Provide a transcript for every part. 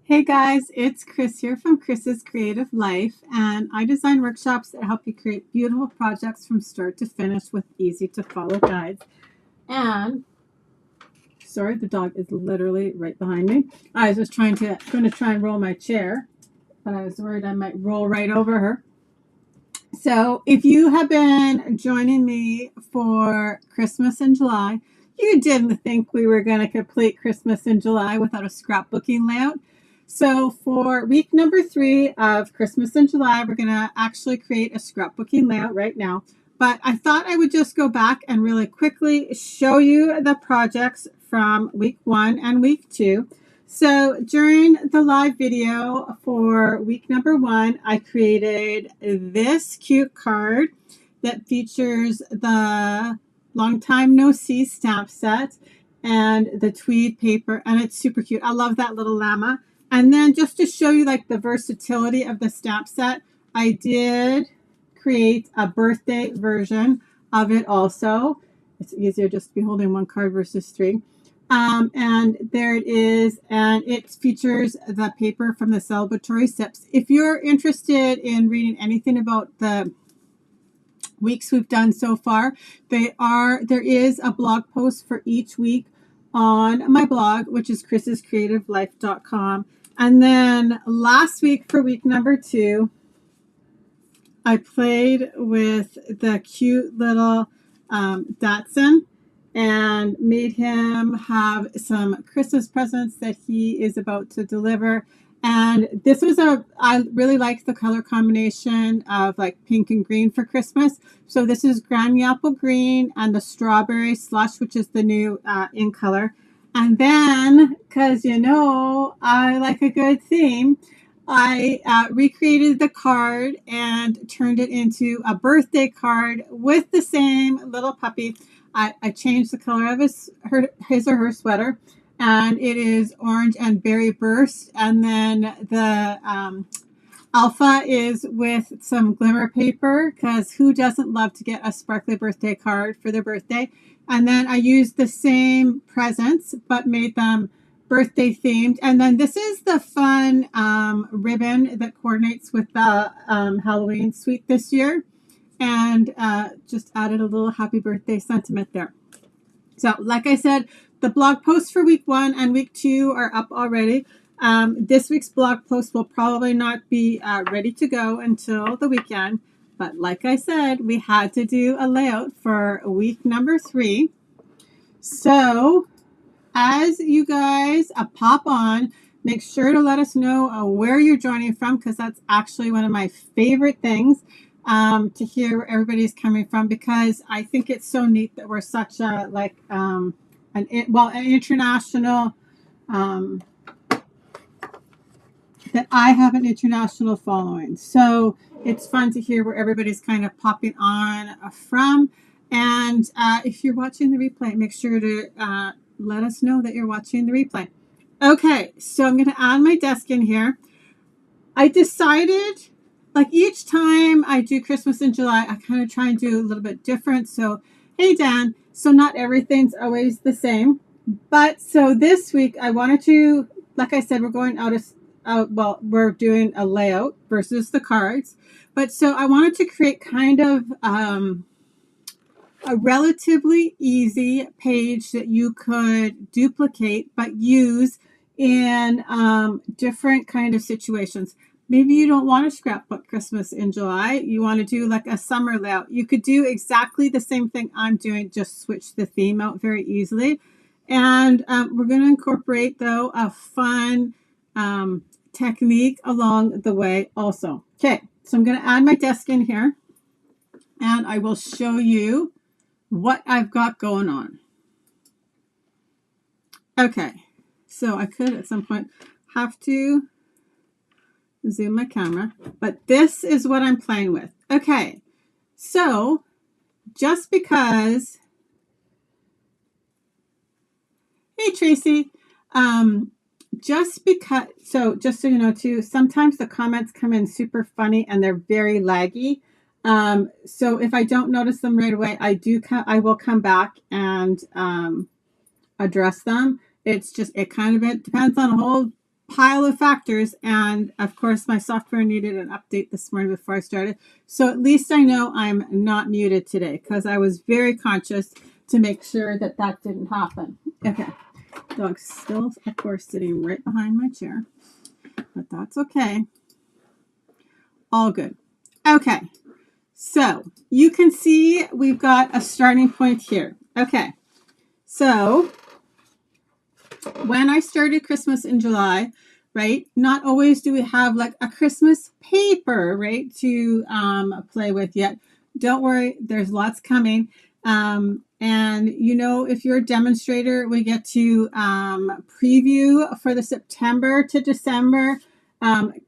Hey guys, it's Chris here from Chris's Creative Life, and I design workshops that help you create beautiful projects from start to finish with easy to follow guides. And sorry, the dog is literally right behind me. I was just going to try and roll my chair, but I was worried I might roll right over her. So if you have been joining me for Christmas in July, you didn't think we were going to complete Christmas in July without a scrapbooking layout. So for week number 3 of Christmas in July, we're going to actually create a scrapbooking layout right now. But I thought I would just go back and really quickly show you the projects from week 1 and week 2. So during the live video for week number 1, I created this cute card that features the Long Time No See stamp set and the tweed paper, and it's super cute. I love that little llama. And then just to show you like the versatility of the stamp set, I did create a birthday version of it also. It's easier just to be holding one card versus 3. And there it is, and it features the paper from the celebratory sips. If you're interested in reading anything about the weeks we've done so far, there is a blog post for each week on my blog, which is chrisscreativelife.com. And then last week for week number 2, I played with the cute little Dachshund and made him have some Christmas presents that he is about to deliver. And this was I really liked the color combination of like pink and green for Christmas. So this is Granny Apple Green and the Strawberry Slush, which is the new in color. And then, because I like a good theme, I recreated the card and turned it into a birthday card with the same little puppy. I changed the color of his or her sweater, and it is orange and berry burst. And then the alpha is with some glimmer paper, because who doesn't love to get a sparkly birthday card for their birthday? And then I used the same presents but made them birthday themed. And then this is the fun ribbon that coordinates with the Halloween suite this year, and just added a little happy birthday sentiment there. So like I said, the blog posts for week 1 and week 2 are up already. This week's blog post will probably not be ready to go until the weekend, but like I said, we had to do a layout for week number 3. So as you guys pop on, make sure to let us know where you're joining from, because that's actually one of my favorite things, to hear where everybody's coming from, because I think it's so neat that we're such a an international, that I have an international following. So it's fun to hear where everybody's kind of popping on from. And if you're watching the replay, make sure to let us know that you're watching the replay. Okay, so I'm going to add my desk in here. I decided, like each time I do Christmas in July, I kind of try and do a little bit different. So, hey Dan, so not everything's always the same. But so this week I wanted to, like I said, we're going we're doing a layout versus the cards. But so I wanted to create kind of a relatively easy page that you could duplicate but use in different kind of situations. Maybe you don't want to scrapbook Christmas in July. You want to do like a summer layout. You could do exactly the same thing I'm doing, just switch the theme out very easily. And we're going to incorporate, though, a fun technique along the way also. Okay, so I'm going to add my desk in here, and I will show you what I've got going on. Okay, so I could at some point have to zoom my camera, but this is what I'm playing with. Okay, so just because, hey Tracy, just so you know too, sometimes the comments come in super funny and they're very laggy. So if I don't notice them right away, I will come back and address them. It's just, it depends on a whole pile of factors, and of course my software needed an update this morning before I started, so at least I know I'm not muted today, because I was very conscious to make sure that that didn't happen. Okay, dog's still of course sitting right behind my chair, but that's okay, all good. Okay, so you can see we've got a starting point here. Okay, so when I started Christmas in July, right, not always do we have like a Christmas paper, right, to play with yet. Don't worry, there's lots coming. And you know, if you're a demonstrator, we get to preview for the September to December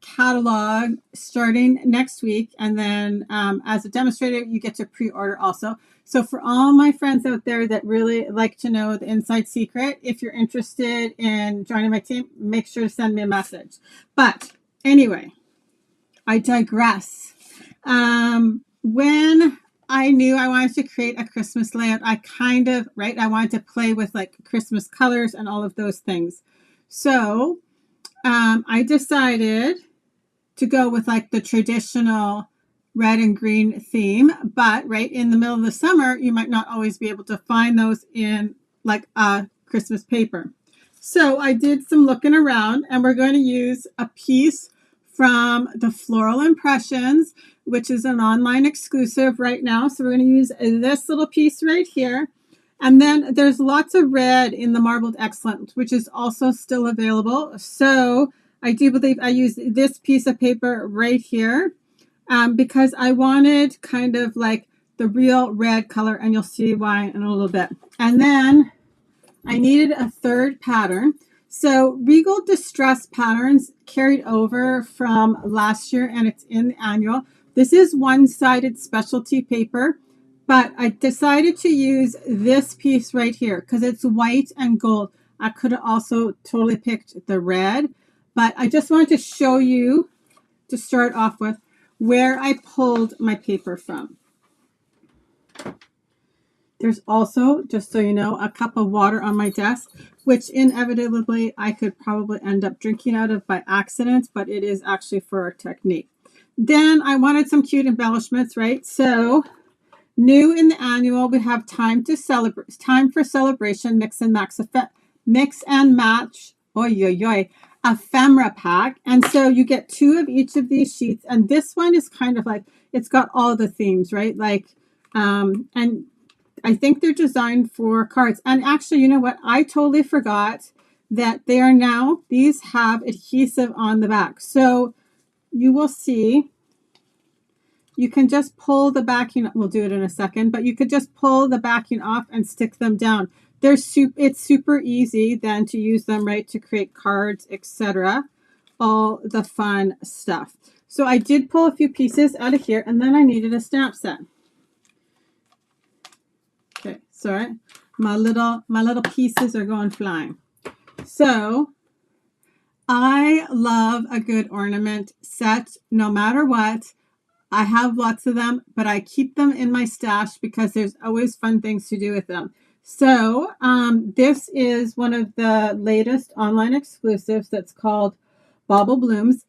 catalog starting next week. And then as a demonstrator, you get to pre-order also. So for all my friends out there that really like to know the inside secret, if you're interested in joining my team, make sure to send me a message. But anyway, I digress. When I knew I wanted to create a Christmas layout, I wanted to play with like Christmas colors and all of those things. So I decided to go with like the traditional red and green theme, but right in the middle of the summer, you might not always be able to find those in like a Christmas paper. So I did some looking around, and we're going to use a piece from the Floral Impressions, which is an online exclusive right now. So we're going to use this little piece right here. And then there's lots of red in the Marbled Excellent, which is also still available. So I do believe I used this piece of paper right here because I wanted kind of like the real red color, and you'll see why in a little bit. And then I needed a third pattern. So Regal Distress Patterns carried over from last year, and it's in the annual. This is one-sided specialty paper, but I decided to use this piece right here because it's white and gold. I could have also totally picked the red, but I just wanted to show you, to start off with, where I pulled my paper from. There's also, just so you know, a cup of water on my desk, which inevitably I could probably end up drinking out of by accident, but it is actually for our technique. Then I wanted some cute embellishments, right? So new in the annual, we have time to celebrate, time for celebration, mix and match, ephemera pack. And so you get 2 of each of these sheets, and this one is kind of like, it's got all the themes, right? Like, and I think they're designed for cards. And actually, you know what? I totally forgot that they are now, these have adhesive on the back. So you will see, you can just pull the backing, we'll do it in a second, but you could just pull the backing off and stick them down. It's super easy then to use them, right, to create cards, etc. All the fun stuff. So I did pull a few pieces out of here, and then I needed a stamp set. Okay, sorry, my little pieces are going flying. So I love a good ornament set no matter what. I have lots of them, but I keep them in my stash because there's always fun things to do with them. So this is one of the latest online exclusives that's called Bauble Blooms.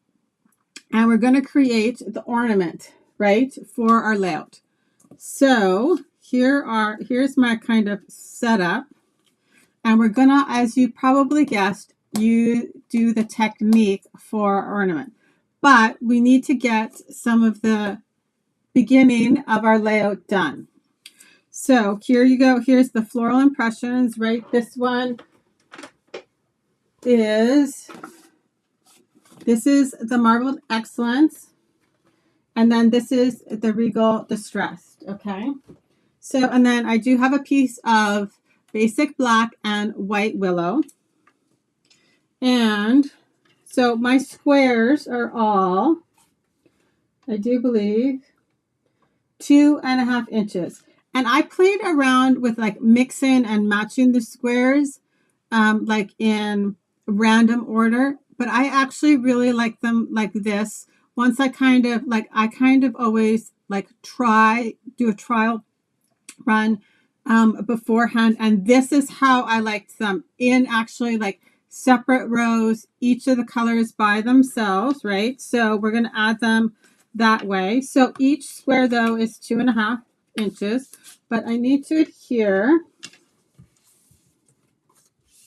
And we're going to create the ornament, right, for our layout. So here's my kind of setup. And we're going to, as you probably guessed, you do the technique for our ornament. But we need to get some of the beginning of our layout done. So here you go. Here's the Floral Impressions, right? This is the Marbled Excellence. And then this is the Regal Distressed, okay? So, and then I do have a piece of basic black and white willow. And so my squares are all, I do believe, 2.5 inches. And I played around with like mixing and matching the squares like in random order, but I actually really like them like this. Once I kind of always like do a trial run beforehand, and this is how I liked them, in actually like separate rows, each of the colors by themselves, right? So we're going to add them that way. So each square though is 2.5 inches, but I need to adhere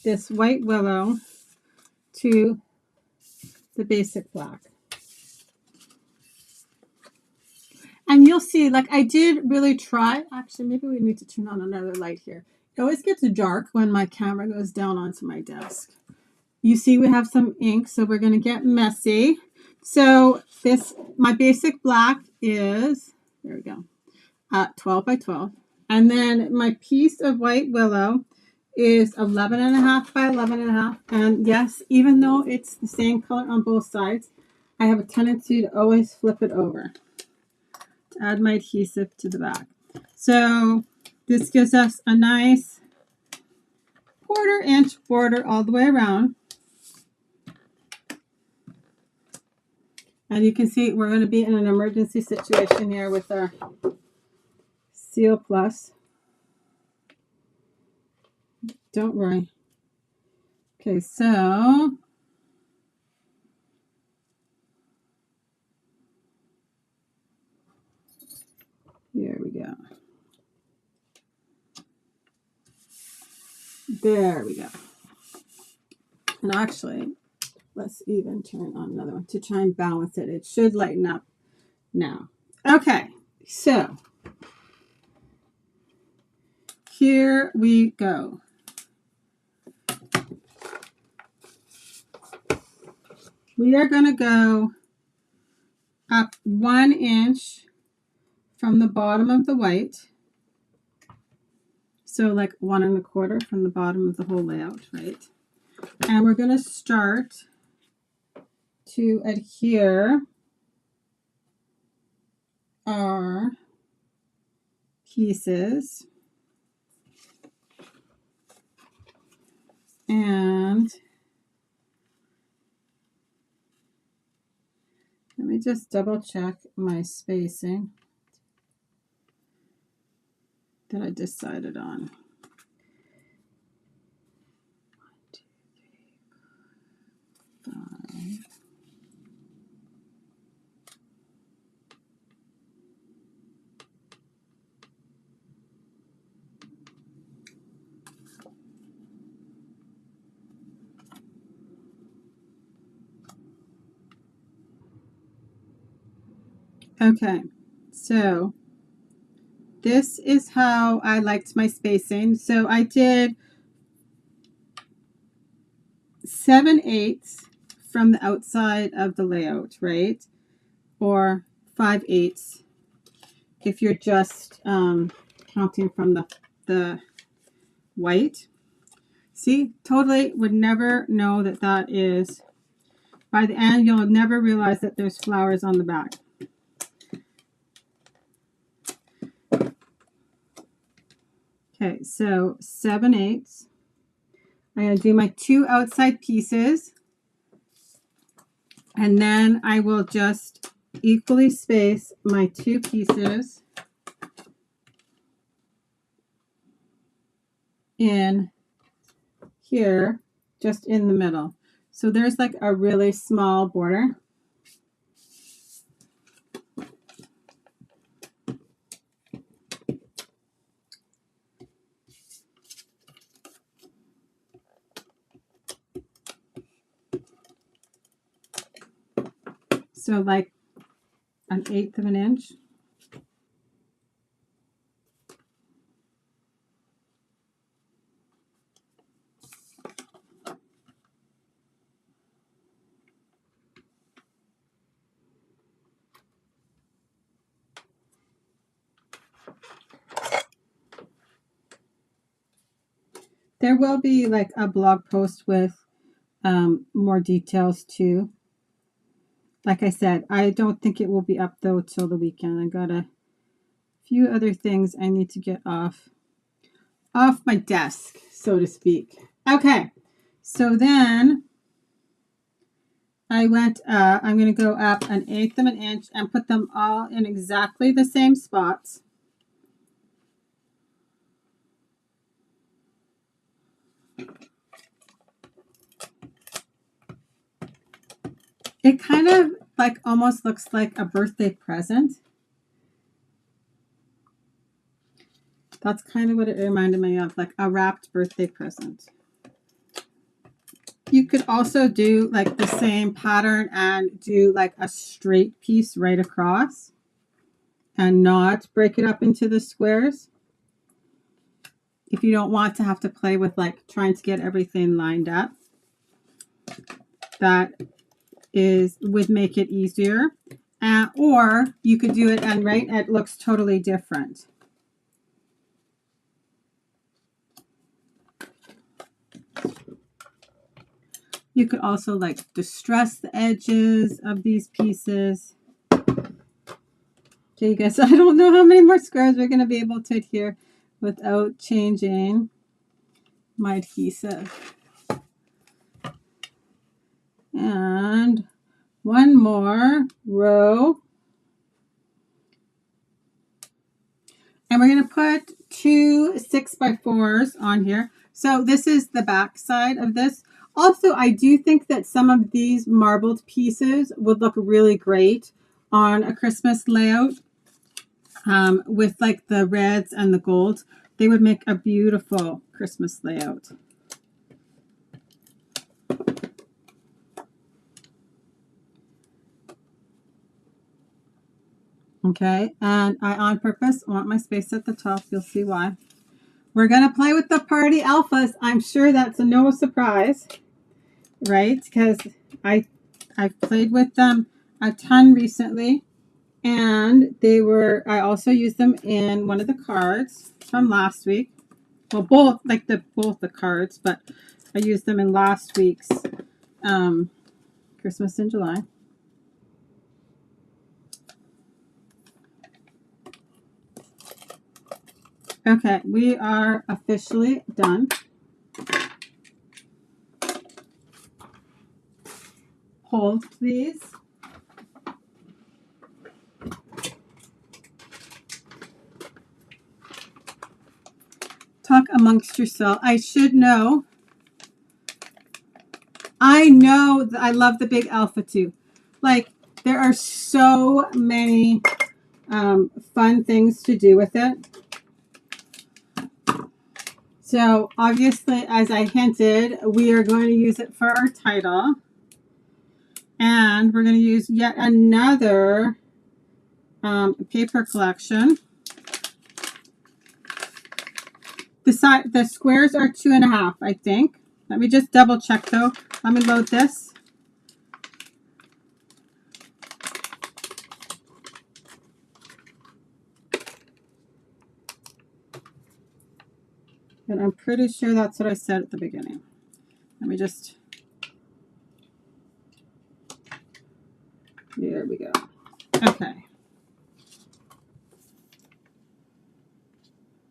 this white willow to the basic black. And you'll see, like I did really try. Actually, maybe we need to turn on another light here. It always gets dark when my camera goes down onto my desk. You see we have some ink, so we're going to get messy. So my basic black is, there we go, 12 by 12. And then my piece of white willow is 11.5 by 11.5. And yes, even though it's the same color on both sides, I have a tendency to always flip it over to add my adhesive to the back. So this gives us a nice 1/4 inch border all the way around. And you can see we're going to be in an emergency situation here with our Seal Plus. Don't worry. Okay, so here we go. There we go. And actually, let's even turn on another one to try and balance it. It should lighten up now. Okay, so here we go. We are going to go up 1 inch from the bottom of the white. So like 1 1/4 from the bottom of the whole layout, right? And we're going to start to adhere our pieces. And let me just double check my spacing that I decided on. 1, 2, 3, 4, 5. Okay, so this is how I liked my spacing. So I did 7/8 from the outside of the layout, right? Or 5/8 if you're just counting from the white. See, totally would never know that that is, by the end, you'll never realize that there's flowers on the back. Okay, so 7/8. I'm going to do my 2 outside pieces, and then I will just equally space my 2 pieces in here, just in the middle. So there's like a really small border. So like 1/8 of an inch. There will be like a blog post with more details too. Like I said, I don't think it will be up though till the weekend. I got a few other things I need to get off my desk, so to speak. Okay, so then I'm going to go up 1/8 of an inch and put them all in exactly the same spots. It kind of like almost looks like a birthday present. That's kind of what it reminded me of, like a wrapped birthday present. You could also do like the same pattern and do like a straight piece right across and not break it up into the squares. If you don't want to have to play with like trying to get everything lined up, that would make it easier. Or you could do it and right, it looks totally different. You could also like distress the edges of these pieces. Okay, you guys, I don't know how many more squares we're going to be able to adhere without changing my adhesive. And one more row. And we're going to put 2 6x4s on here. So this is the back side of this. Also, I do think that some of these marbled pieces would look really great on a Christmas layout with like the reds and the golds. They would make a beautiful Christmas layout. Okay, and I on purpose want my space at the top. You'll see why. We're going to play with the party alphas. I'm sure that's no surprise, right? Because I've played with them a ton recently, and I also used them in one of the cards from last week. Well, both the cards, but I used them in last week's Christmas in July. Okay, we are officially done. Hold, please. Talk amongst yourself. I should know. I know that I love the big alpha too. Like, there are so many fun things to do with it. So obviously, as I hinted, we are going to use it for our title. And we're going to use yet another paper collection. The squares are 2.5, I think. Let me just double check though. Let me load this. And I'm pretty sure that's what I said at the beginning. Let me just, there we go. Okay.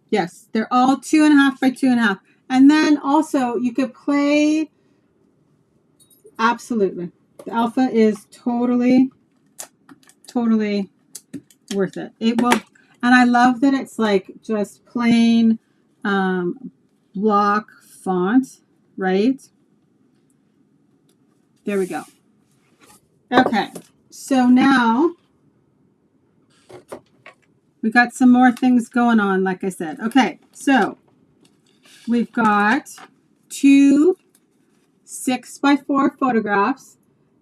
Yes, they're all 2.5 by 2.5. And then also you could play, absolutely. The alpha is totally worth it. It will, and I love that it's like just plain block font, right? There we go. Okay, so now we got some more things going on, like I said. Okay, so we've got 2 6x4 photographs,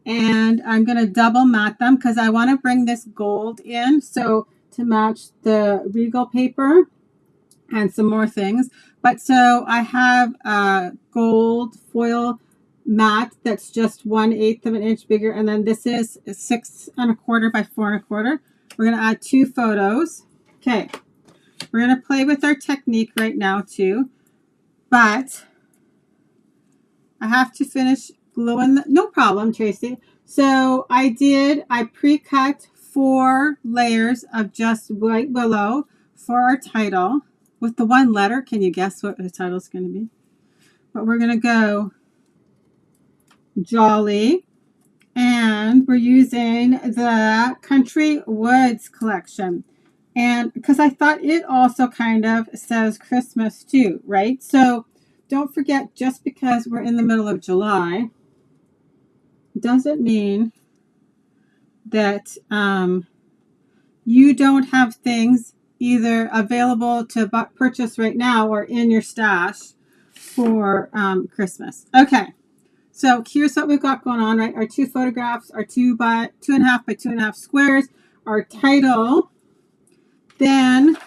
and I'm going to double mat them because I want to bring this gold in, so to match the regal paper and some more things. But so I have a gold foil mat that's just 1/8 of an inch bigger, and then this is 6 1/4 by 4 1/4. We're going to add 2 photos. Okay, we're going to play with our technique right now too, but I have to finish gluing no problem, Tracy. So I pre-cut 4 layers of just white willow for our title with the one letter. Can you guess what the title is going to be? But we're going to go Jolly, and we're using the Country Woods collection. And because I thought it also kind of says Christmas too, right? So don't forget, just because we're in the middle of July doesn't mean that you don't have things either available to purchase right now or in your stash for Christmas. Okay, so here's what we've got going on, right? Our two photographs, our 2.5 by 2.5 squares, our title. Then,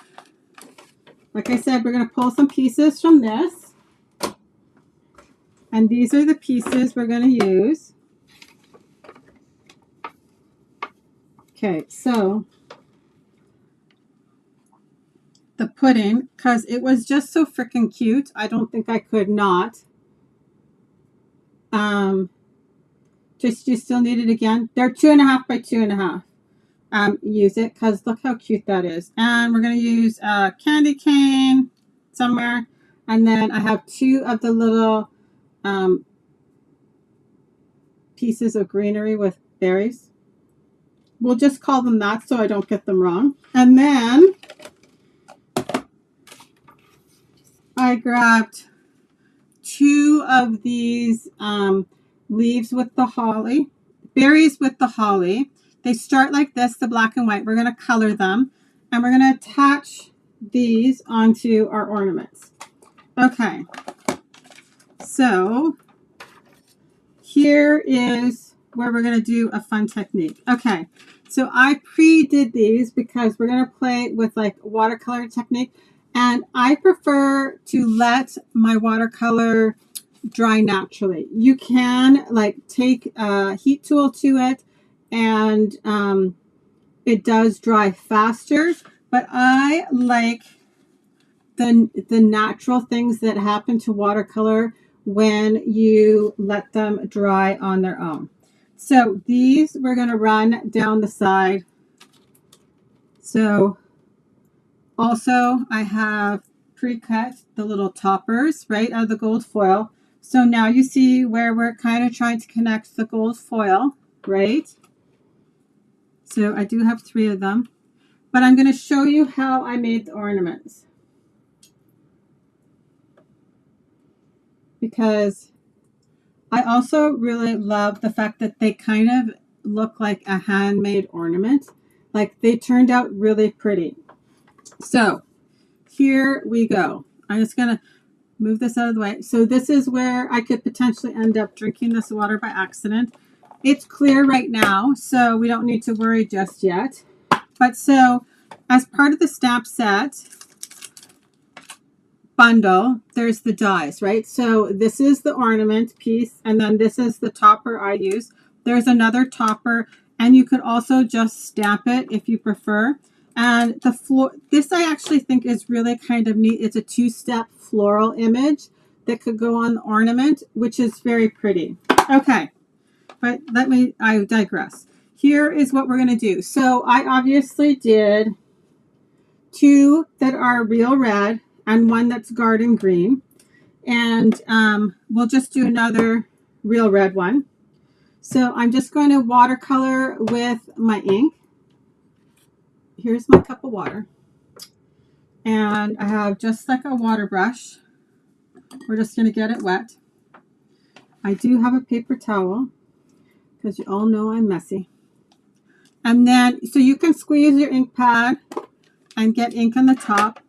like I said, we're going to pull some pieces from this. And these are the pieces we're going to use. Okay, so the pudding, because it was just so freaking cute, I don't think I could not. Just you still need it again. They're 2.5 by 2.5. Use it because look how cute that is. And we're going to use a candy cane somewhere. And then I have 2 of the little pieces of greenery with berries. We'll just call them that so I don't get them wrong. And then I grabbed 2 of these leaves with the holly, berries with the holly. They start like this, the black and white. We're going to color them, and we're going to attach these onto our ornaments. Okay, so here is where we're going to do a fun technique. Okay, so I pre-did these because we're going to play with like watercolor technique, and I prefer to let my watercolor dry naturally. You can like take a heat tool to it, and it does dry faster, but I like the natural things that happen to watercolor when you let them dry on their own. So these we're going to run down the side. So also I have pre-cut the little toppers right out of the gold foil. So now you see where we're kind of trying to connect the gold foil, right? So I do have 3 of them, but I'm going to show you how I made the ornaments. Because I also really love the fact that they kind of look like a handmade ornament. Like they turned out really pretty. So here we go. I'm just going to move this out of the way. So this is where I could potentially end up drinking this water by accident. It's clear right now, so we don't need to worry just yet. But so as part of the stamp set bundle, there's the dies, right? So this is the ornament piece, and then this is the topper I use. There's another topper, and you could also just stamp it if you prefer. And the floor, this I actually think is really kind of neat. It's a 2-step floral image that could go on the ornament, which is very pretty. Okay, but I digress. Here is what we're going to do. So I obviously did 2 that are real red and 1 that's garden green. And we'll just do another real red one. So I'm just going to watercolor with my ink. Here's my cup of water. And I have just like a water brush. We're just going to get it wet. I do have a paper towel because you all know I'm messy. And then, so you can squeeze your ink pad and get ink on the top.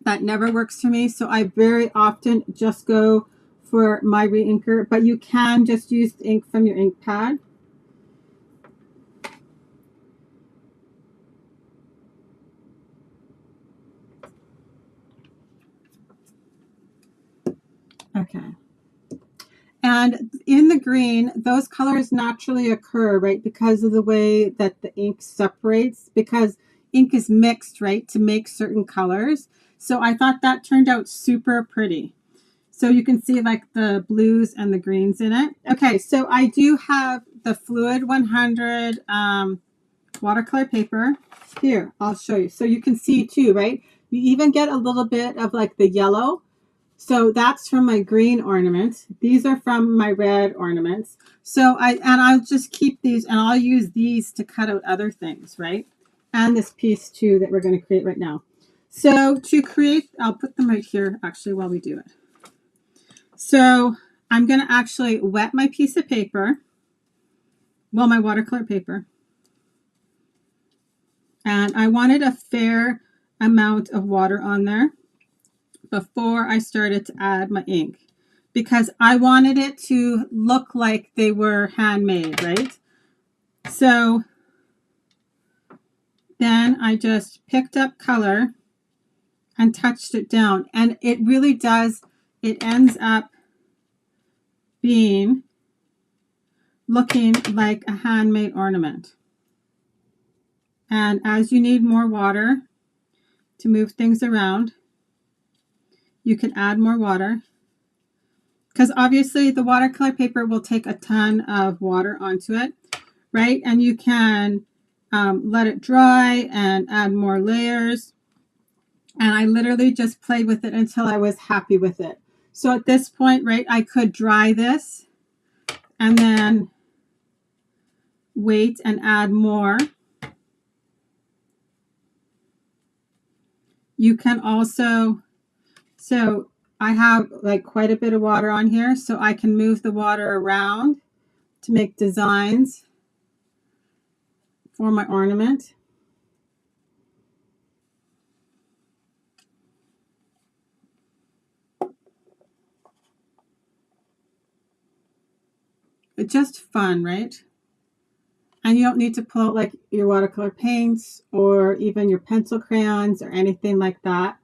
That never works for me, so I very often just go for my re-inker, but you can just use the ink from your ink pad. Okay. And in the green, those colors naturally occur, right, because of the way that the ink separates, because ink is mixed, right, to make certain colors. So I thought that turned out super pretty. So you can see like the blues and the greens in it. Okay, so I do have the Fluid 100 watercolor paper. Here, I'll show you. So you can see too, right? You even get a little bit of like the yellow. So that's from my green ornament. These are from my red ornaments. So I'll just keep these, and I'll use these to cut out other things, right? And this piece too that we're going to create right now. So to create, I'll put them right here actually while we do it. So I'm going to actually wet my piece of paper well, my watercolor paper. And I wanted a fair amount of water on there before I started to add my ink, because I wanted it to look like they were handmade, right? So then I just picked up color and touched it down, and it really does, it ends up being looking like a handmade ornament. And as you need more water to move things around, you can add more water, because obviously the watercolor paper will take a ton of water onto it, right? And you can let it dry and add more layers. And I literally just played with it until I was happy with it. So at this point, right, I could dry this and then wait and add more. You can also, so I have like quite a bit of water on here, so I can move the water around to make designs for my ornament. It's just fun, right? And you don't need to pull out like your watercolor paints or even your pencil crayons or anything like that.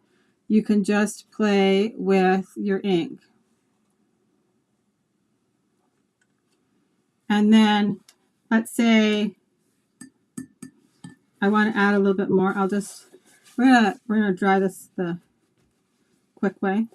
You can just play with your ink. And then let's say I want to add a little bit more. We're gonna dry this the quick way.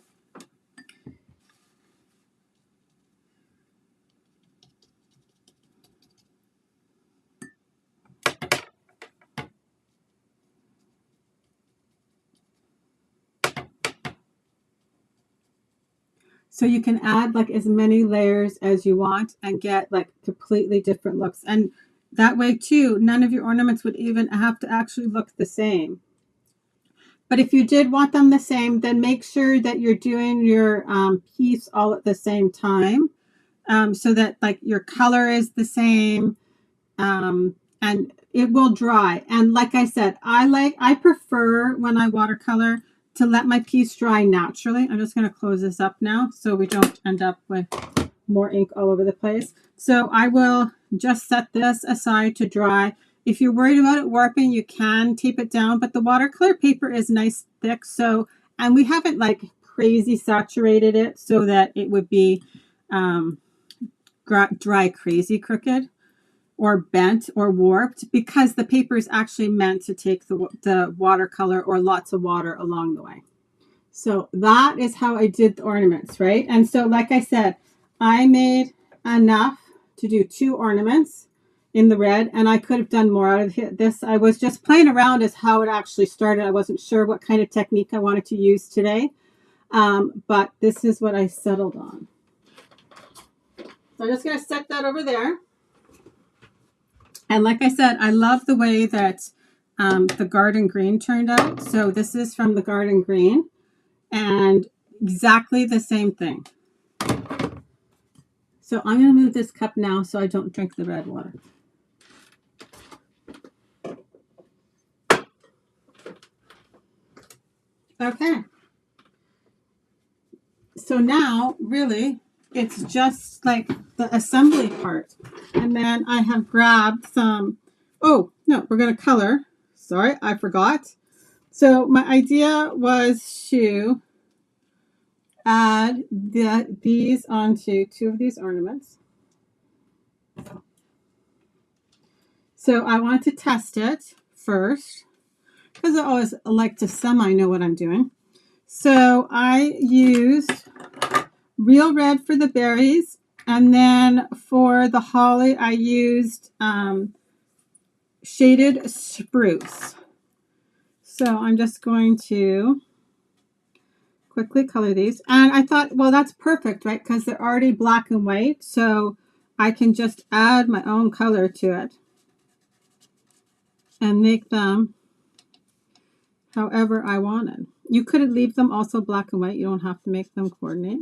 So you can add like as many layers as you want and get like completely different looks. And that way too, none of your ornaments would even have to actually look the same. But if you did want them the same, then make sure that you're doing your piece all at the same time, so that like your color is the same, and it will dry. And like I said, I prefer when I watercolor to let my piece dry naturally. I'm just going to close this up now so we don't end up with more ink all over the place. So I will just set this aside to dry. If you're worried about it warping, you can tape it down, but the watercolor paper is nice thick. So, and we haven't like crazy saturated it so that it would be dry crazy crooked or bent or warped, because the paper is actually meant to take the watercolor or lots of water along the way. So that is how I did the ornaments, right? And so like I said, I made enough to do 2 ornaments in the red, and I could have done more out of this. I was just playing around as how it actually started. I wasn't sure what kind of technique I wanted to use today, but this is what I settled on. So I'm just going to set that over there. And like I said, I love the way that the garden green turned out. So this is from the garden green, and exactly the same thing. So I'm going to move this cup now so I don't drink the red water. Okay. So now, really, it's just like the assembly part. And then I have grabbed some, oh, no, we're going to color. Sorry, I forgot. So my idea was to add these onto 2 of these ornaments. So I want to test it first, because I always like to semi-know what I'm doing. So I used real red for the berries, and then for the holly I used shaded spruce. So I'm just going to quickly color these, and I thought, well, that's perfect, right? Because they're already black and white, so I can just add my own color to it and make them however I wanted. You could leave them also black and white. You don't have to make them coordinate.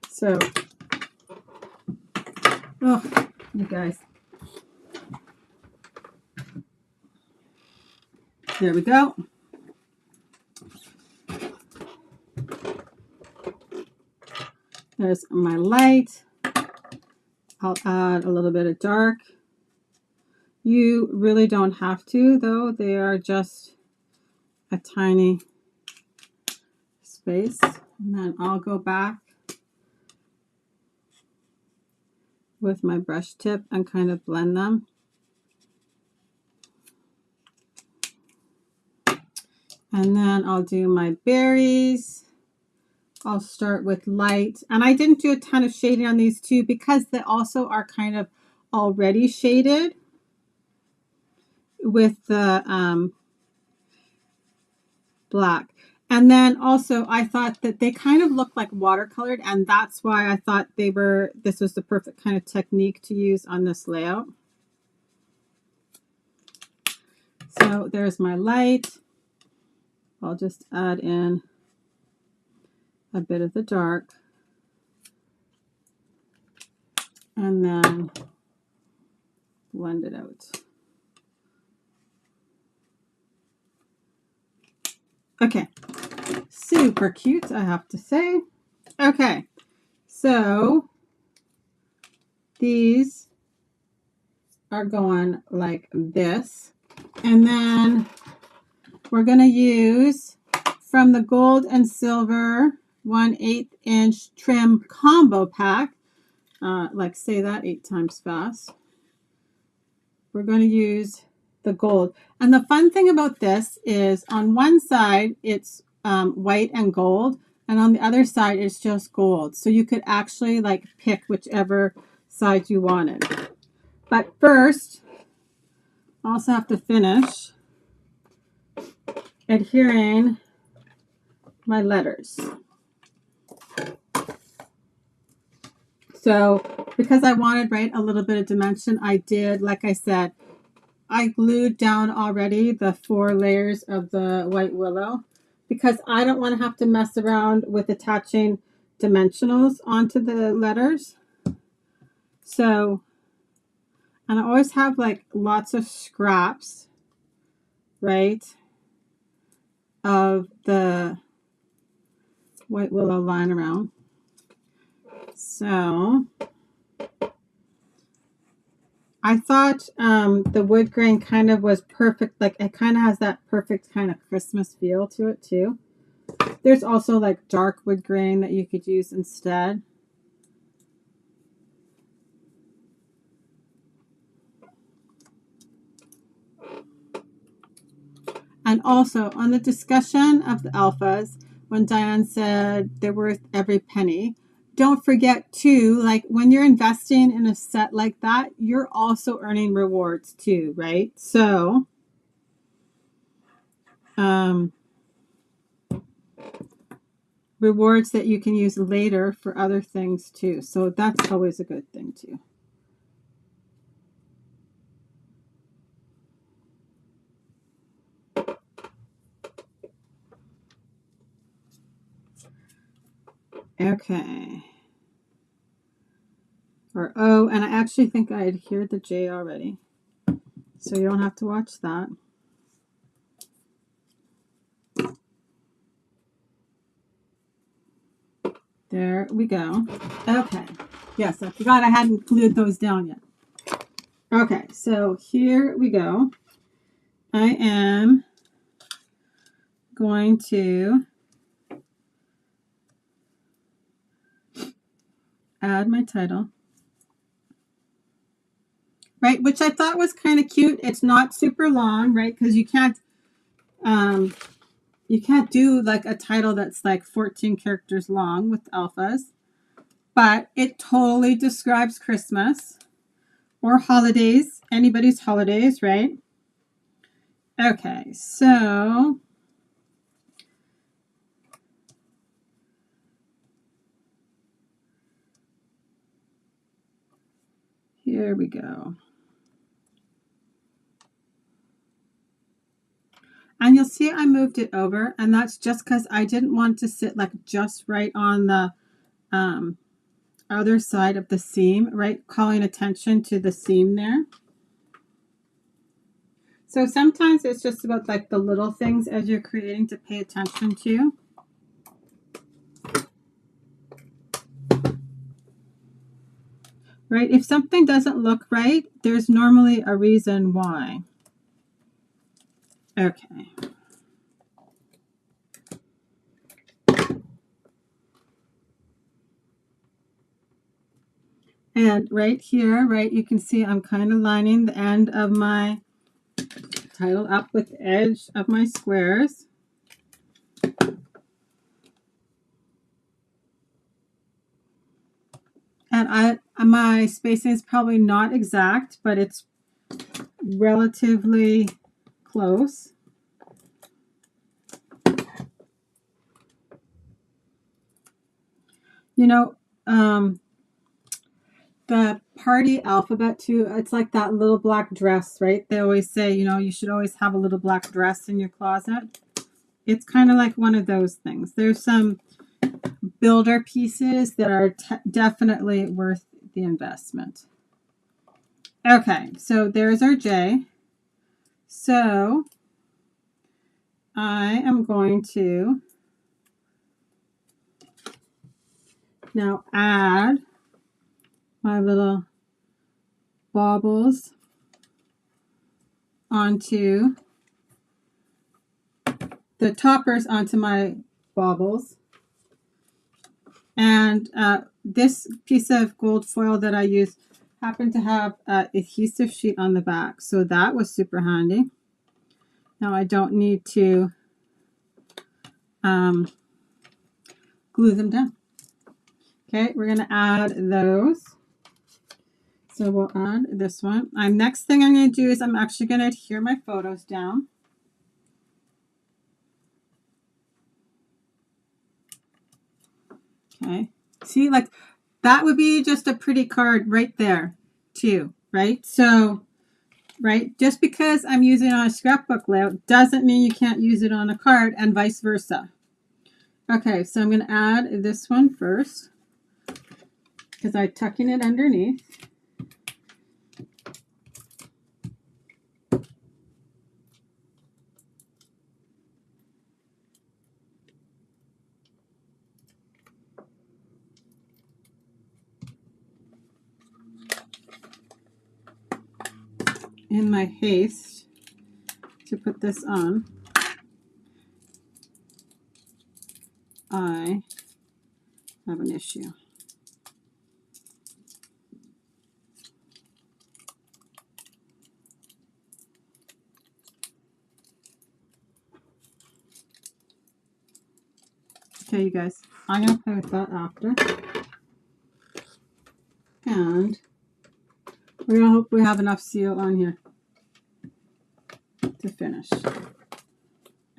So Oh, you guys. There we go. There's my light. I'll add a little bit of dark. You really don't have to, though. They are just a tiny space. And then I'll go back with my brush tip and kind of blend them. And then I'll do my berries. I'll start with light. And I didn't do a ton of shading on these two because they also are kind of already shaded with the black. And then also I thought that they kind of look like watercolored, and that's why I thought this was the perfect kind of technique to use on this layout. So there's my light. I'll just add in a bit of the dark. And then blend it out. Okay, super cute, I have to say. Okay, so these are going like this. And then we're going to use from the gold and silver 1/8 inch trim combo pack. Like say that 8 times fast. We're going to use the gold. And the fun thing about this is on one side it's white and gold, and on the other side it's just gold. So you could actually like pick whichever side you wanted. But first, I also have to finish adhering my letters. So because I wanted, right, a little bit of dimension, I did, like I said, I glued down already the 4 layers of the white willow because I don't want to have to mess around with attaching dimensionals onto the letters. So, and I always have like lots of scraps, right, of the white willow lying around. So I thought the wood grain kind of was perfect. Like it kind of has that perfect kind of Christmas feel to it too. There's also like dark wood grain that you could use instead. And also on the discussion of the alphas, when Diane said they're worth every penny, don't forget too, like when you're investing in a set like that, you're also earning rewards too, right? So, rewards that you can use later for other things too. So that's always a good thing too. Okay. Or O, and I actually think I adhered the J already. So you don't have to watch that. There we go. Okay. Yes, I forgot I hadn't glued those down yet. Okay, so here we go. I am going to add my title. Right, which I thought was kind of cute. It's not super long, right? Because you can't do like a title that's like 14 characters long with alphas. But it totally describes Christmas or holidays, anybody's holidays, right? Okay, so here we go. And you'll see I moved it over, and that's just because I didn't want to sit like just right on the other side of the seam, right? Calling attention to the seam there. So sometimes it's just about like the little things as you're creating to pay attention to. Right? If something doesn't look right, there's normally a reason why. Okay. And right here, right, you can see I'm kind of lining the end of my title up with the edge of my squares. And my spacing is probably not exact, but it's relatively close. You know, the party alphabet too, it's like that little black dress, right? They always say, you know, you should always have a little black dress in your closet. It's kind of like one of those things. There's some builder pieces that are definitely worth the investment. Okay, so there's our J. So I am going to now add my little baubles onto the toppers onto my baubles. And this piece of gold foil that I use happened to have an adhesive sheet on the back, so that was super handy. Now I don't need to glue them down. Okay, we're going to add those. So we'll add this one. Next thing I'm going to do is I'm actually going to adhere my photos down. Okay, see, like that would be just a pretty card right there too, right? So, right, just because I'm using it on a scrapbook layout doesn't mean you can't use it on a card, and vice versa. Okay, so I'm going to add this one first because I'm tucking it underneath. In my haste to put this on, I have an issue. Okay, you guys, I'm going to play with that after. And we're going to hope we have enough seal on here to finish.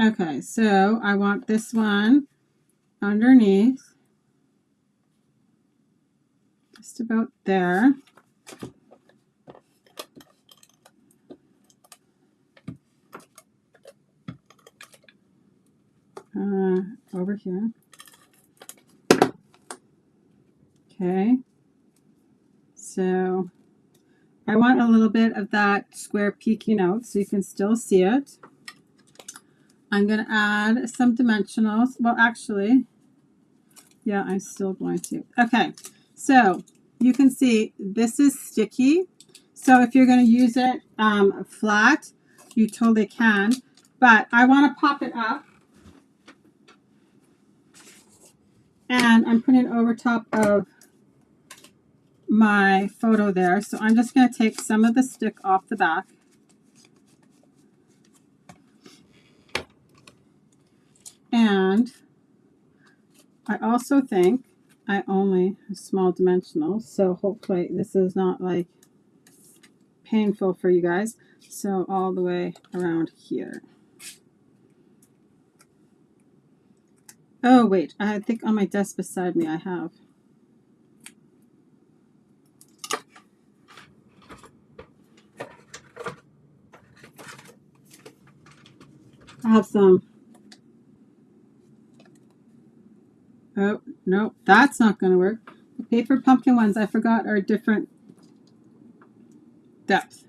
Okay, so I want this one underneath, just about there. Over here. Okay, so I want a little bit of that square peeking out so you can still see it. I'm going to add some dimensionals. Well, actually, yeah, I'm still going to. Okay, so you can see this is sticky. So if you're going to use it flat, you totally can. But I want to pop it up. And I'm putting it over top of my photo there. So I'm just going to take some of the stick off the back. And I also think I only have small dimensionals, so hopefully this is not like painful for you guys. So all the way around here. Oh wait, I think on my desk beside me I have. I have some. Oh, no, that's not going to work. paper pumpkin ones, I forgot, are different depth.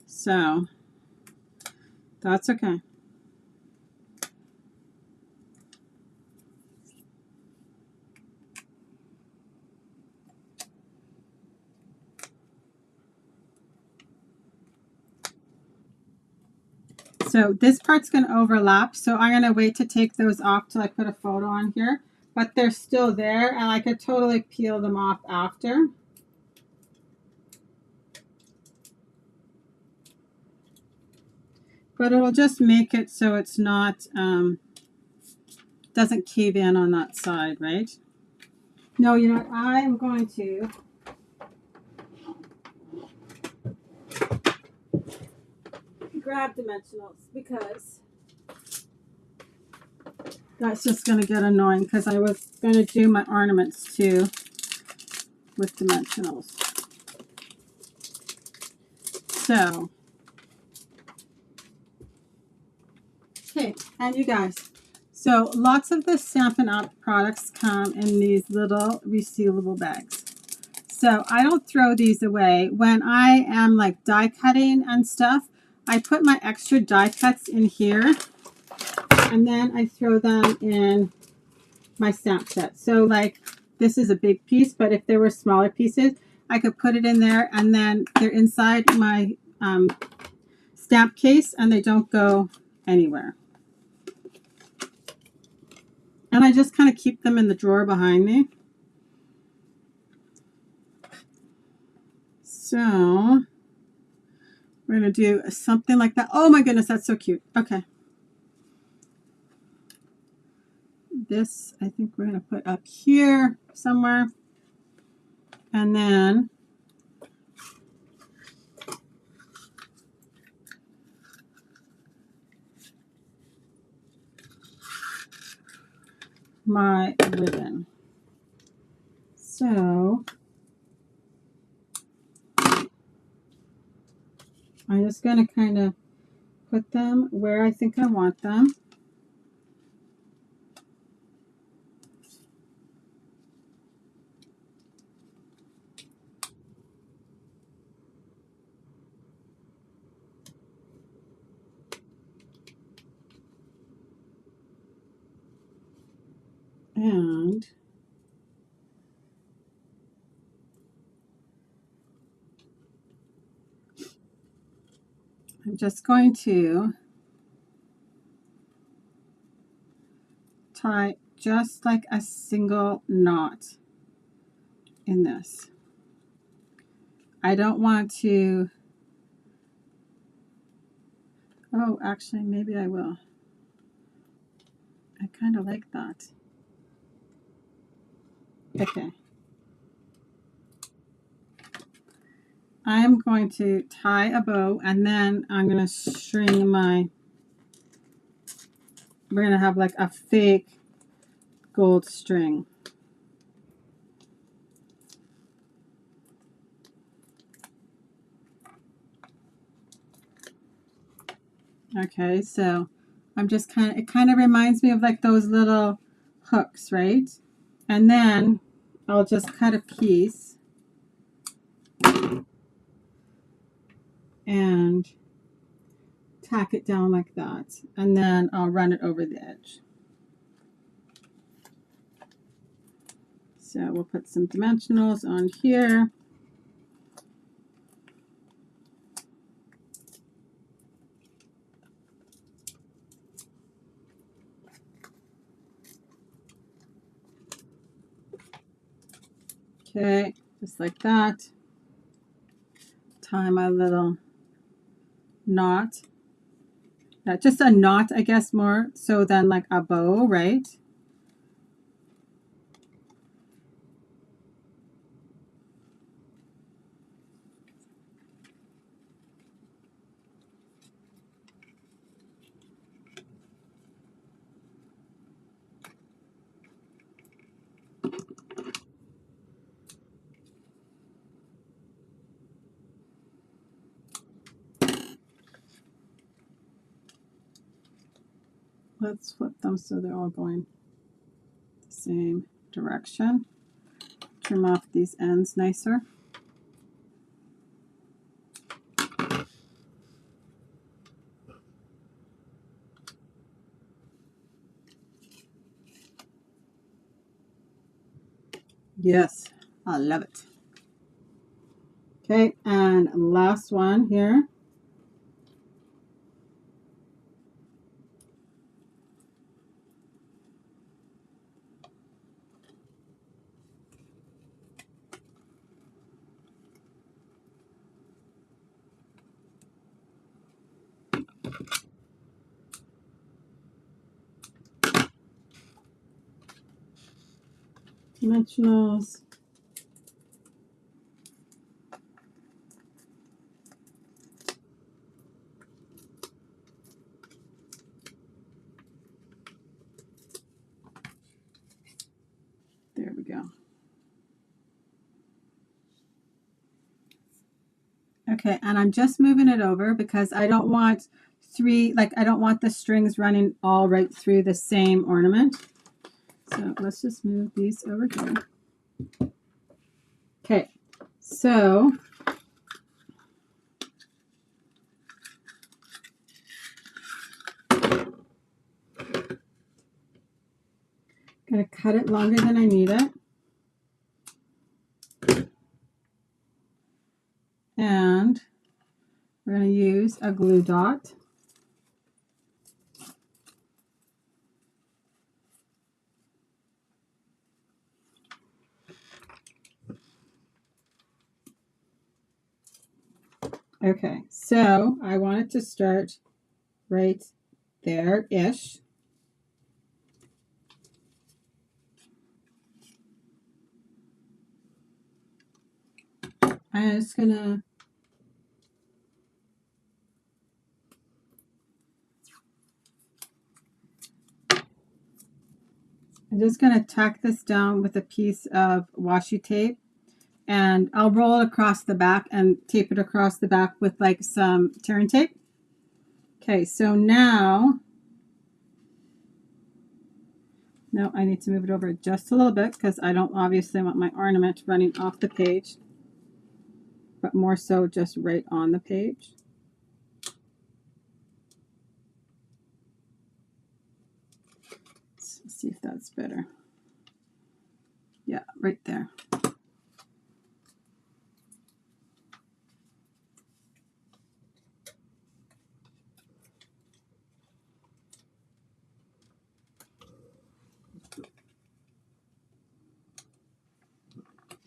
So that's okay. So this part's going to overlap, so I'm going to wait to take those off till I put a photo on here. But they're still there, and I could totally peel them off after. But it'll just make it so it's not, doesn't cave in on that side, right? No, you know what? I'm going to grab dimensionals because that's just going to get annoying because I was going to do my ornaments too with dimensionals. So, okay, and you guys, so lots of the Stampin' Up! Products come in these little resealable bags. So I don't throw these away. When I am like die cutting and stuff, I put my extra die cuts in here and then I throw them in my stamp set. So like this is a big piece, but if there were smaller pieces, I could put it in there and then they're inside my stamp case and they don't go anywhere. And I just kind of keep them in the drawer behind me. So we're going to do something like that. Oh my goodness, that's so cute. Okay. This, I think we're going to put up here somewhere. And then my ribbon. So I'm just going to kind of put them where I think I want them. And I'm just going to tie just like a single knot in this. I don't want to, oh, actually, maybe I will. I kind of like that. Okay. I'm going to tie a bow and then I'm going to string my, we're going to have like a fake gold string. Okay, so I'm just kind of, it kind of reminds me of like those little hooks, right? And then I'll just cut a piece and tack it down like that. And then I'll run it over the edge. So we'll put some dimensionals on here. Okay, just like that. Tie my little knot. Just a knot, I guess, more so than like a bow, right? Let's flip them so they're all going the same direction. trim off these ends nicer. Yes, I love it. Okay, and last one here. Dimensionals. There we go. Okay, and I'm just moving it over because I don't want I don't want the strings running all right through the same ornament. So let's just move these over here. Okay, so I'm going to cut it longer than I need it. And we're going to use a glue dot. Okay, so I want it to start right there-ish. I'm just gonna tack this down with a piece of washi tape, and I'll roll it across the back and tape it across the back with like some tearing tape. Okay, so now I need to move it over just a little bit because I don't obviously want my ornament running off the page, but more so just right on the page. Let's see if that's better. Yeah, right there.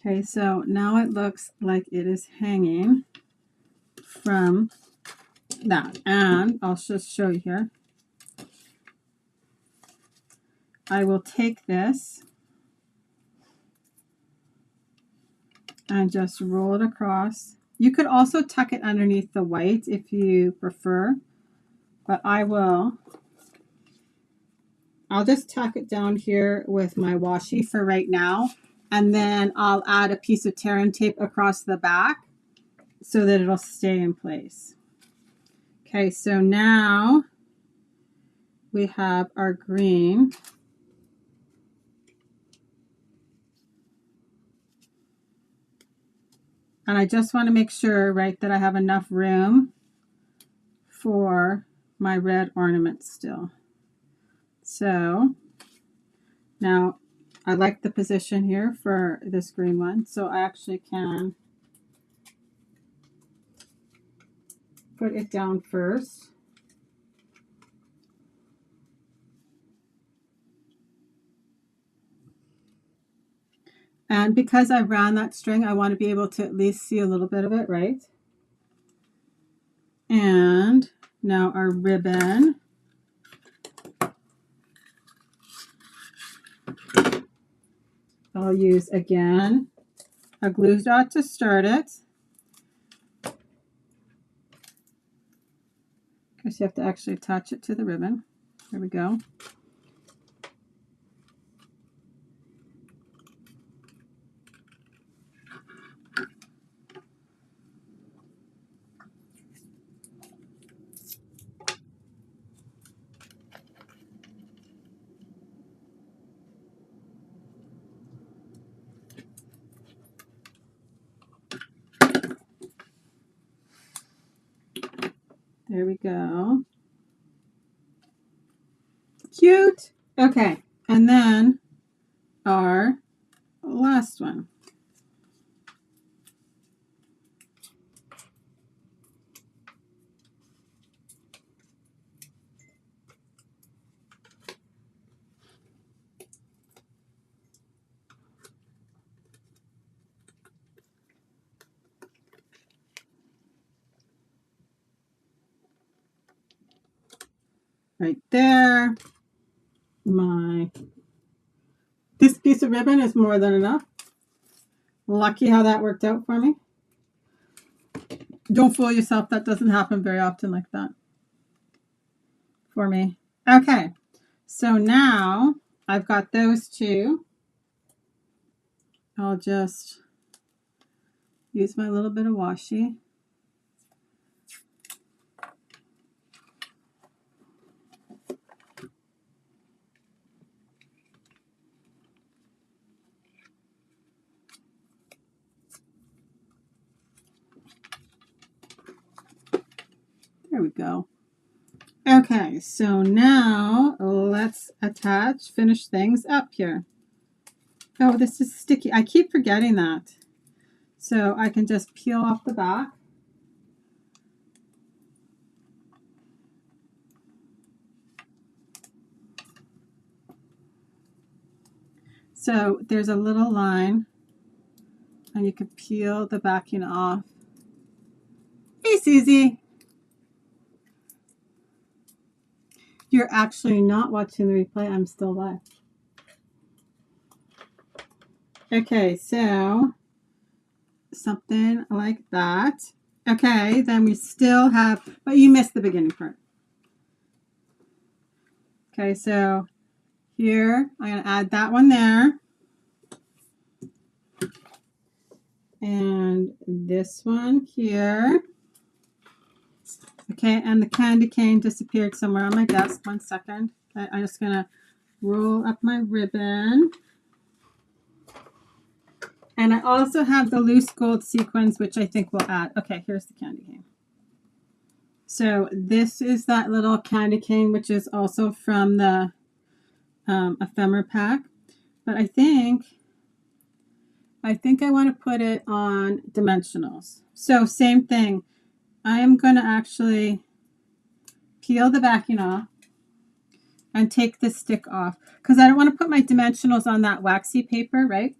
Okay, so now it looks like it is hanging from that. And I'll just show you here. I will take this and just roll it across. You could also tuck it underneath the white if you prefer, but I'll just tuck it down here with my washi for right now, and then I'll add a piece of tear and tape across the back so that it'll stay in place. Okay, so now we have our green. And I just want to make sure, right, that I have enough room for my red ornament still. So now I like the position here for this green one, so I actually can put it down first. And because I ran that string, I want to be able to at least see a little bit of it, right? And now our ribbon. I'll use, again, a glue dot to start it. Because you have to actually attach it to the ribbon. There we go. There we go. Cute. Okay, and then our last one. Right there. This piece of ribbon is more than enough. Lucky how that worked out for me. Don't fool yourself. That doesn't happen very often like that for me. Okay. So now I've got those two. I'll just use my little bit of washi. There we go. Okay, so now let's finish things up here. Oh, this is sticky. I keep forgetting that. So I can just peel off the back. So there's a little line and you can peel the backing off. Hey, Susie. You're actually not watching the replay. I'm still live. Okay, so something like that. Okay, then we still have, but you missed the beginning part. Okay, so here, I'm going to add that one there. And this one here. Okay, and the candy cane disappeared somewhere on my desk. 1 second. Okay, I'm just going to roll up my ribbon. And I also have the loose gold sequins, which I think we'll add. Okay, here's the candy cane. So this is that little candy cane, which is also from the ephemera pack. But I think I want to put it on dimensionals. So same thing. I am going to actually peel the backing off and take the stick off because I don't want to put my dimensionals on that waxy paper, right?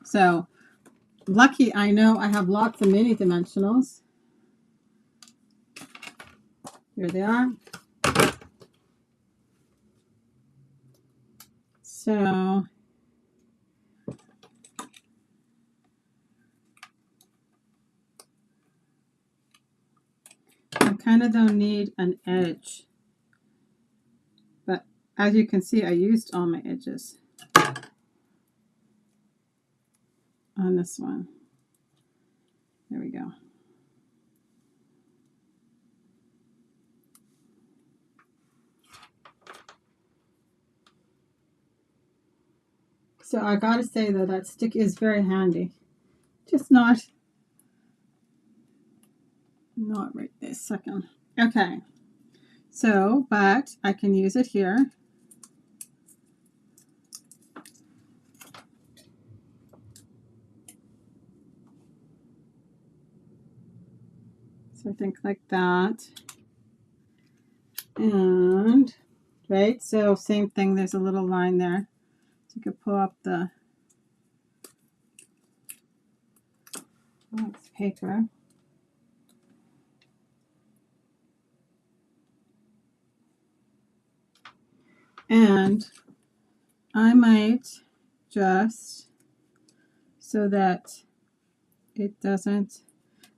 So lucky I know I have lots of mini dimensionals. Here they are. So I kind of don't need an edge, but as you can see, I used all my edges on this one. There we go. So I gotta say though, that stick is very handy. Just not right this second. Okay. So, but I can use it here. So I think like that. And, right, so same thing, there's a little line there. So you could pull up the wax paper. And I might just, so that it doesn't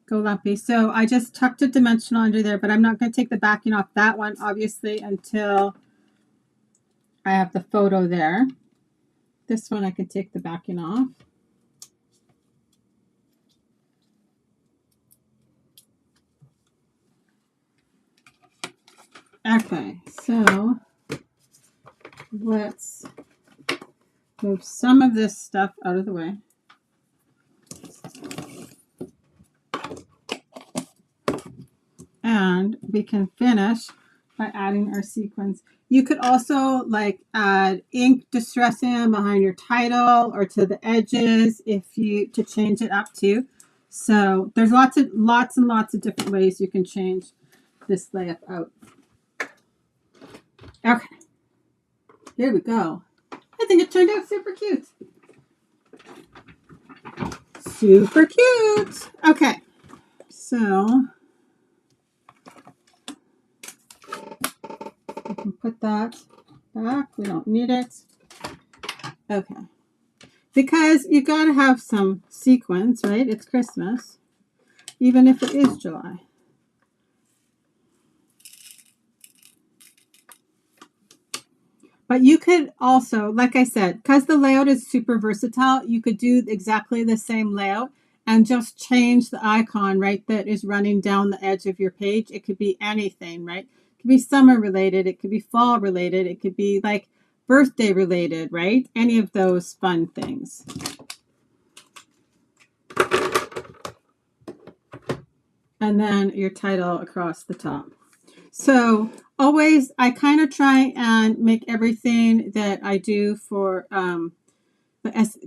go lumpy. So I just tucked a dimensional under there, but I'm not going to take the backing off that one, obviously, until I have the photo there. This one I can take the backing off. Okay, so let's move some of this stuff out of the way. And we can finish by adding our sequins. You could also like add ink distressing behind your title or to the edges if you to change it up too. So there's lots and lots of different ways you can change this layout out. Okay, here we go. I think it turned out super cute. Super cute. Okay, so we can put that back. We don't need it. Okay. Because you got to have some sequence, right? It's Christmas, even if it is July. But you could also, like I said, because the layout is super versatile, you could do exactly the same layout and just change the icon, right, that is running down the edge of your page. It could be anything, right? It could be summer related. It could be fall related. It could be like birthday related, right? Any of those fun things. And then your title across the top. So always, I kind of try and make everything that I do for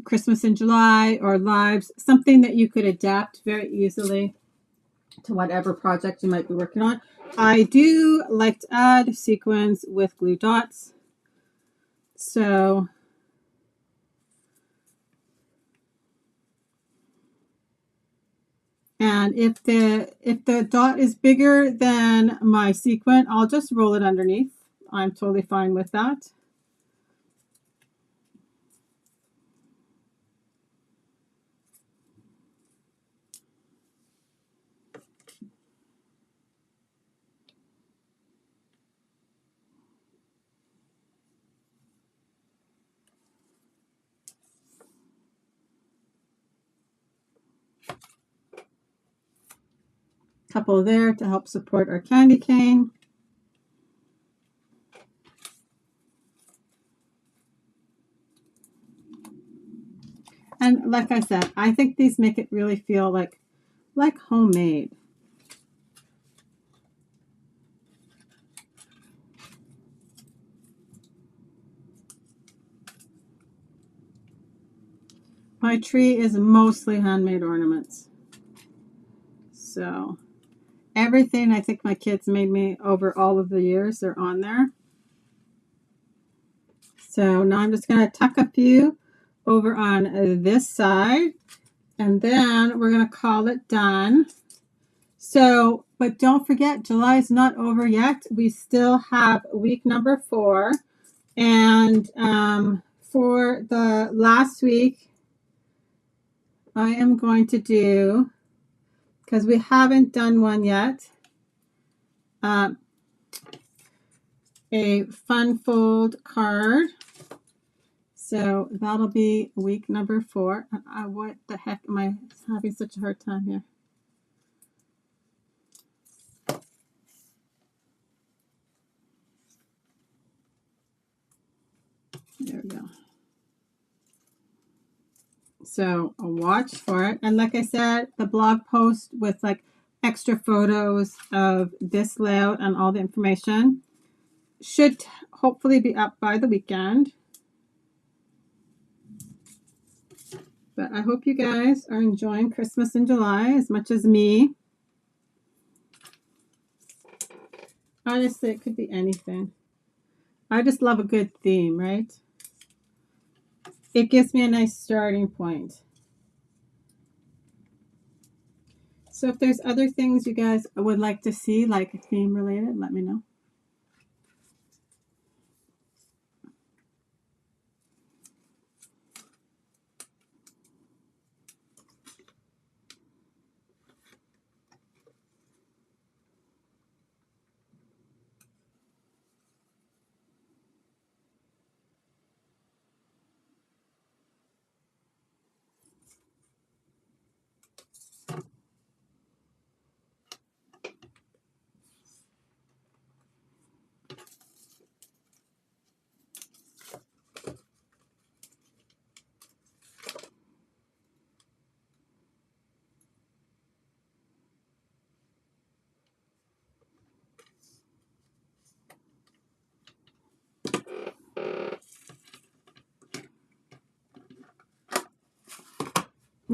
Christmas in July or lives, something that you could adapt very easily to whatever project you might be working on. I do like to add sequins with glue dots. So and if the dot is bigger than my sequin, I'll just roll it underneath. I'm totally fine with that. Couple there to help support our candy cane. And like I said, I think these make it really feel like homemade. My tree is mostly handmade ornaments. So everything I think my kids made me over all of the years, they're on there. So now I'm just going to tuck a few over on this side. And then we're going to call it done. So, but don't forget, July is not over yet. We still have week number 4. And for the last week, I am going to do, because we haven't done one yet, a fun fold card. So that'll be week number 4. What the heck am I having such a hard time here? There we go. So I'll watch for it. And like I said, the blog post with like extra photos of this layout and all the information should hopefully be up by the weekend. But I hope you guys are enjoying Christmas in July as much as me. Honestly, it could be anything. I just love a good theme, right? It gives me a nice starting point. So if there's other things you guys would like to see, like theme related, let me know.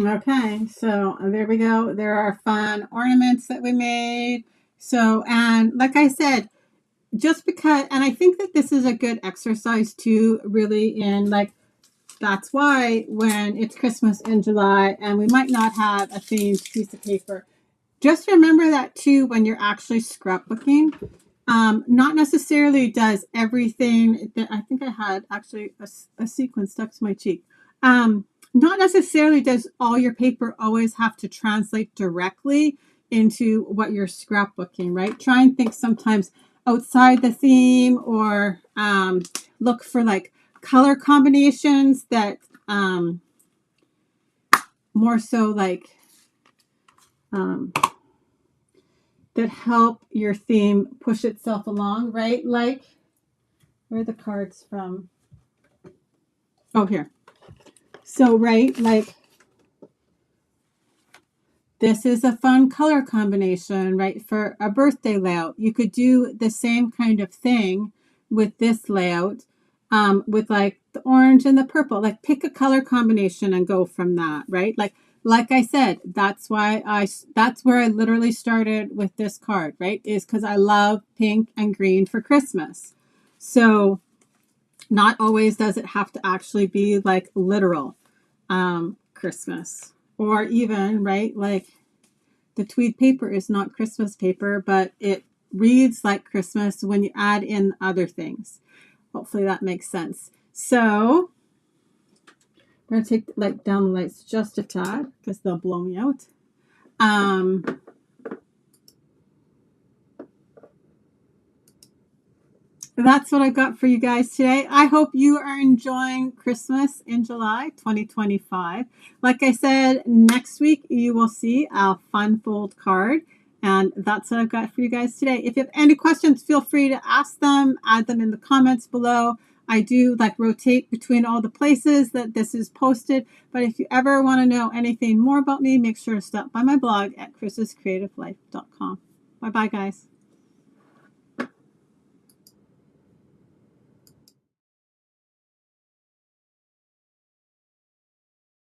Okay, so there we go. There are fun ornaments that we made. So, and like I said, just because, and I think that this is a good exercise too, really, in like, that's why when it's Christmas in July and we might not have a themed piece of paper, just remember that too when you're actually scrapbooking. Not necessarily does everything that I think I had actually a sequin stuck to my cheek. Not necessarily does all your paper always have to translate directly into what you're scrapbooking, right? Try and think sometimes outside the theme, or look for like color combinations that more so like that help your theme push itself along, right? Like, where are the cards from? Oh, here. So, right, like, this is a fun color combination, right, for a birthday layout. You could do the same kind of thing with this layout, with like the orange and the purple. Like, pick a color combination and go from that, right? Like I said, that's where I literally started with this card, right? Is because I love pink and green for Christmas. So not always does it have to actually be like literal Christmas, or even, right, like the tweed paper is not Christmas paper, but it reads like Christmas when you add in other things. Hopefully that makes sense. So I'm going to take like down the lights just a tad because they'll blow me out. That's what I've got for you guys today. I hope you are enjoying Christmas in July 2025. Like I said, next week you will see a fun fold card. And that's what I've got for you guys today. If you have any questions, feel free to ask them, add them in the comments below. I do like rotate between all the places that this is posted. But if you ever want to know anything more about me, make sure to stop by my blog at chrisscreativelife.com. Bye-bye, guys.